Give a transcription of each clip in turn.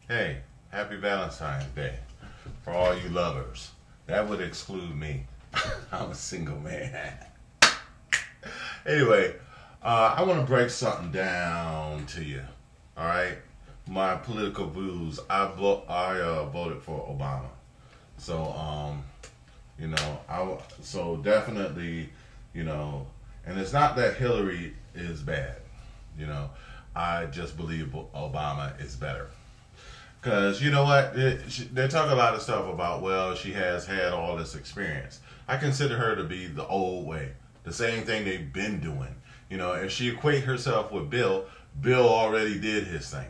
Hey, happy Valentine's Day for all you lovers. That would exclude me. I'm a single man. Anyway, I want to break something down to you. All right, my political views. I voted for Obama. So so definitely, and it's not that Hillary is bad. You know, I just believe Obama is better. Because you know what? They talk a lot of stuff about, well, she has had all this experience. I consider her to be the old way, the same thing they've been doing. You know, if she equate herself with Bill, Bill already did his thing,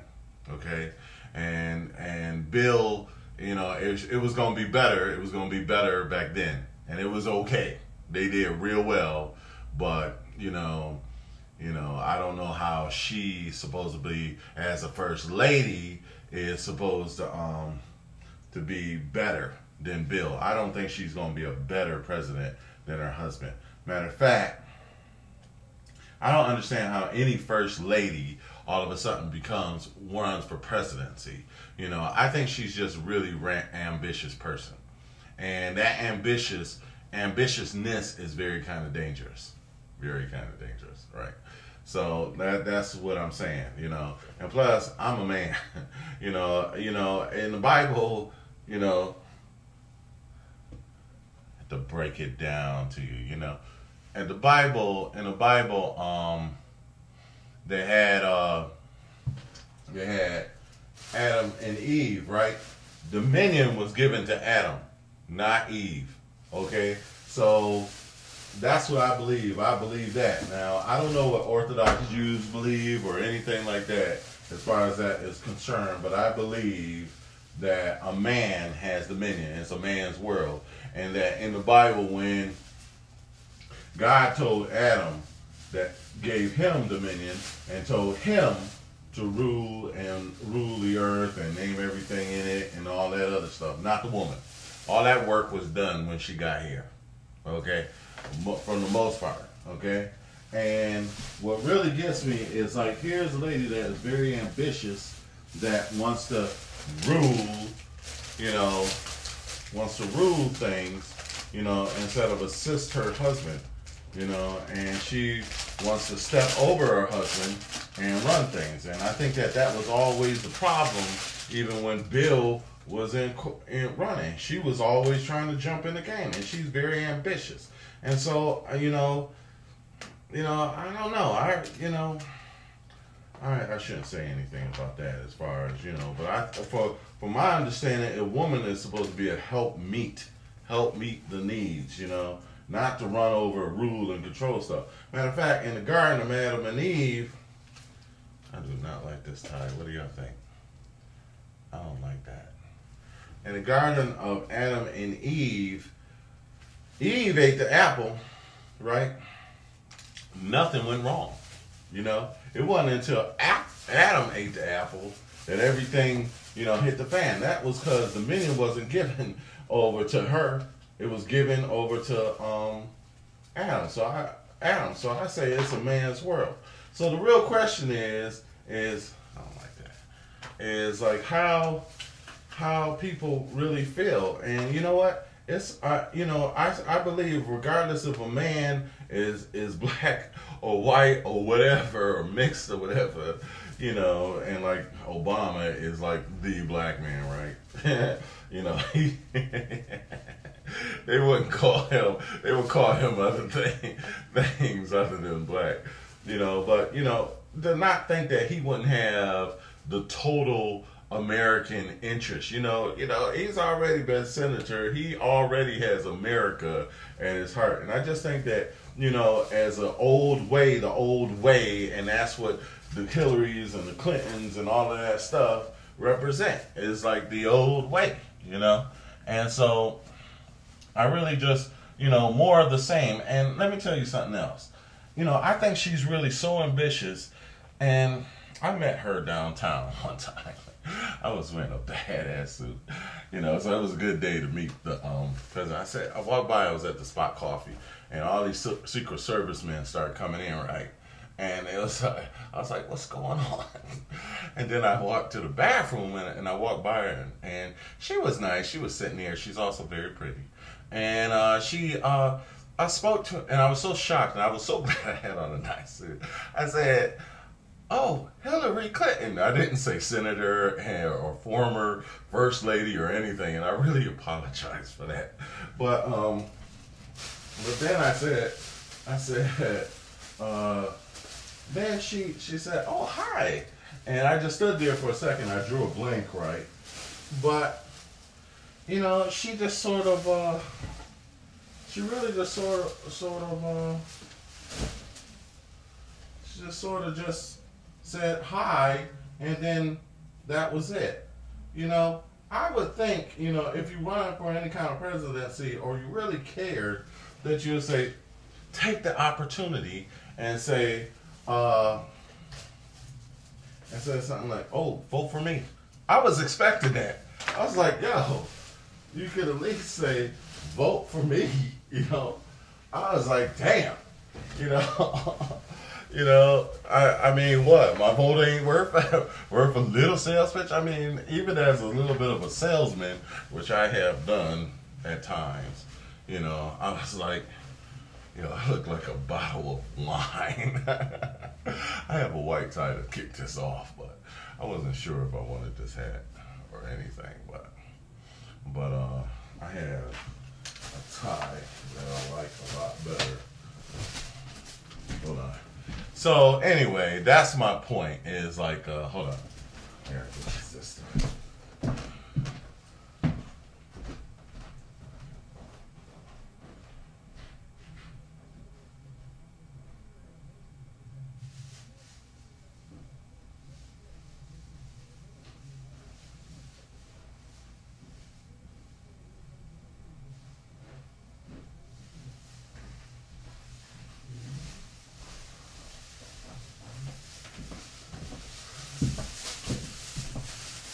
okay? And Bill, it was going to be better. It was going to be better back then, and it was okay. They did real well, but I don't know how she supposedly, as a first lady, is supposed to be better than Bill. I don't think she's going to be a better president than her husband. Matter of fact, I don't understand how any first lady all of a sudden runs for presidency. I think she's just really ambitious person, and that ambitiousness is very kind of dangerous, right? So that's what I'm saying, And plus, I'm a man, In the Bible, to break it down to you, In the Bible, they had Adam and Eve, right? Dominion was given to Adam, not Eve. Okay, so that's what I believe. I believe that. Now, I don't know what Orthodox Jews believe or anything like that as far as that is concerned, but I believe that a man has dominion. It's a man's world. And that in the Bible, when God told Adam that gave him dominion and told him to rule the earth and name everything in it and all that other stuff, not the woman. All that work was done when she got here. Okay? From the most part, okay? And what really gets me is, like, here's a lady that is very ambitious, that wants to rule, things, instead of assist her husband, and she wants to step over her husband and run things. And I think that was always the problem, even when Bill was in running. She was always trying to jump in the game, and she's very ambitious. And so, I don't know. I shouldn't say anything about that as far as, but from my understanding, a woman is supposed to be a help meet the needs, not to run over, rule, and control stuff. Matter of fact, in the Garden of Adam and Eve, I do not like this tie. What do y'all think? I don't like that. In the Garden of Adam and Eve ate the apple, right? Nothing went wrong. It wasn't until Adam ate the apple that everything, hit the fan. That was because dominion wasn't given over to her. It was given over to Adam. So I say it's a man's world. So the real question is I don't like that. Is like how people really feel. And you know what? It's I believe regardless if a man is black or white or whatever or mixed or whatever, and like Obama is like the black man, right? They wouldn't call him. They would call him other things other than black, But to not think that he wouldn't have the total American interest. He's already been senator. He already has America at his heart. And I just think that, as the old way, and that's what the Hillarys and the Clintons and all of that stuff represent, is like the old way, And so I really just, more of the same. And let me tell you something else. I think she's really so ambitious, and I met her downtown one time. I was wearing a badass suit, so it was a good day to meet the president. I walked by, I was at the Spot Coffee, and all these Secret Service men started coming in, right? And it was I was like, what's going on? And then I walked to the bathroom and I walked by her and she was nice. She was sitting there. She's also very pretty. And I spoke to her and I was so shocked and I was so glad I had on a nice suit. I said, oh, Hillary Clinton. I didn't say senator or former first lady or anything, and I really apologize for that. But then I said, then she said, oh, hi. And I just stood there for a second. I drew a blank, right? But, you know, she just sort of, she really just sort of, she just sort of just said hi, and then that was it. You know, I would think, you know, if you run for any kind of presidency or you really cared, that you would say, take the opportunity and say something like, oh, vote for me. I was expecting that. I was like, yo, you could at least say, vote for me, you know. I was like, damn, you know. You know, I mean, what? My vote ain't worth a little sales pitch? I mean, even as a little bit of a salesman, which I have done at times, you know, I was like, you know, I look like a bottle of wine. I have a white tie to kick this off, but I wasn't sure if I wanted this hat or anything, but I have a tie that I like a lot better. Hold on. So anyway, that's my point. Is like, hold on. Here, this time.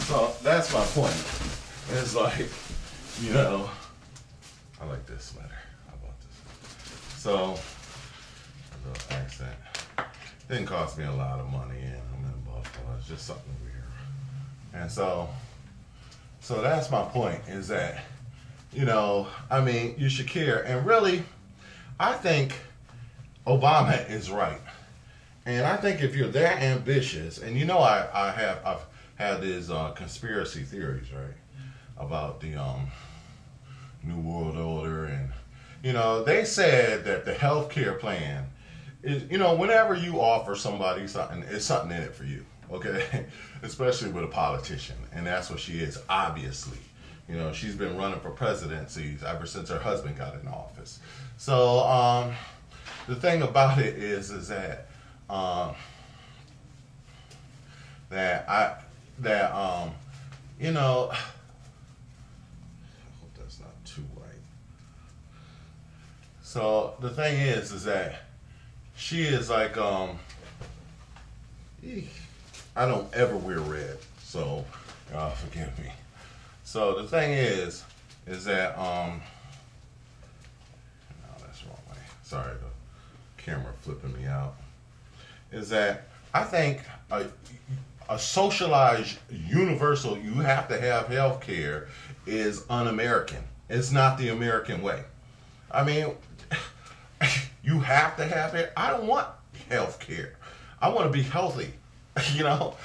So that's my point. It's like, you know, I like this sweater. How about this? So, a little accent. Didn't cost me a lot of money, and I'm in Buffalo. It's just something weird. And so that's my point. Is that, you know, I mean, you should care. And really, I think Obama is right. And I think if you're that ambitious, and you know, I've had these conspiracy theories, right, about the New World Order, and you know, they said that the healthcare plan is, you know, whenever you offer somebody something, it's something in it for you, okay, especially with a politician, and that's what she is, obviously. You know, she's been running for presidency ever since her husband got in office. So the thing about it is that you know, I hope that's not too white. So the thing is that she is like, I don't ever wear red, so forgive me. So the thing is that, no, that's the wrong way. Sorry, the camera flipping me out. Is that I think a socialized, universal, you have to have health care is un-American. It's not the American way. I mean, you have to have it. I don't want health care. I want to be healthy, you know,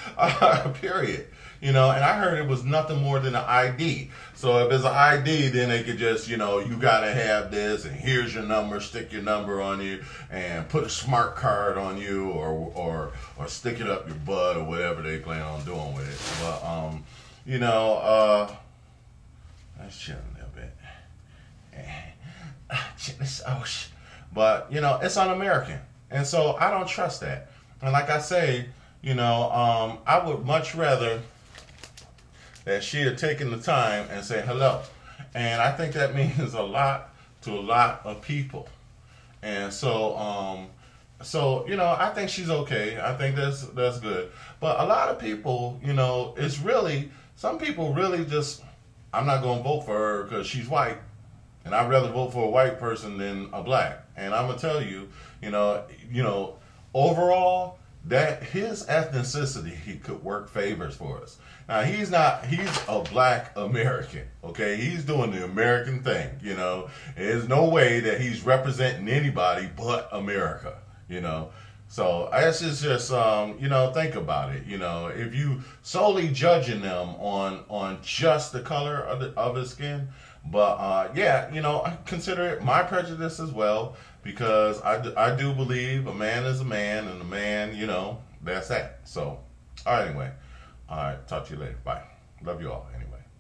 period. You know, and I heard it was nothing more than an ID. So if it's an ID, then they could just, you know, you got to have this, and here's your number, stick your number on you, and put a smart card on you, or stick it up your butt, or whatever they plan on doing with it. But, you know, let's chill a little bit. But, you know, it's un-American. And so I don't trust that. And like I say, you know, I would much rather that she had taken the time and say hello. And I think that means a lot to a lot of people. And so, you know, I think she's okay. I think that's good. But a lot of people, you know, it's really, some people really just, I'm not going to vote for her because she's white. And I'd rather vote for a white person than a black. And I'm going to tell you, you know, overall, that his ethnicity he could work favors for us. Now he's a black American, okay? He's doing the American thing, you know. There's no way that he's representing anybody but America, you know. So that's just you know, think about it. You know, if you solely judging them on just the color of his skin, but yeah, you know, I consider it my prejudice as well, because I do believe a man is a man, and a man, you know, that's that. So, all right, anyway, all right, talk to you later. Bye. Love you all. Anyway.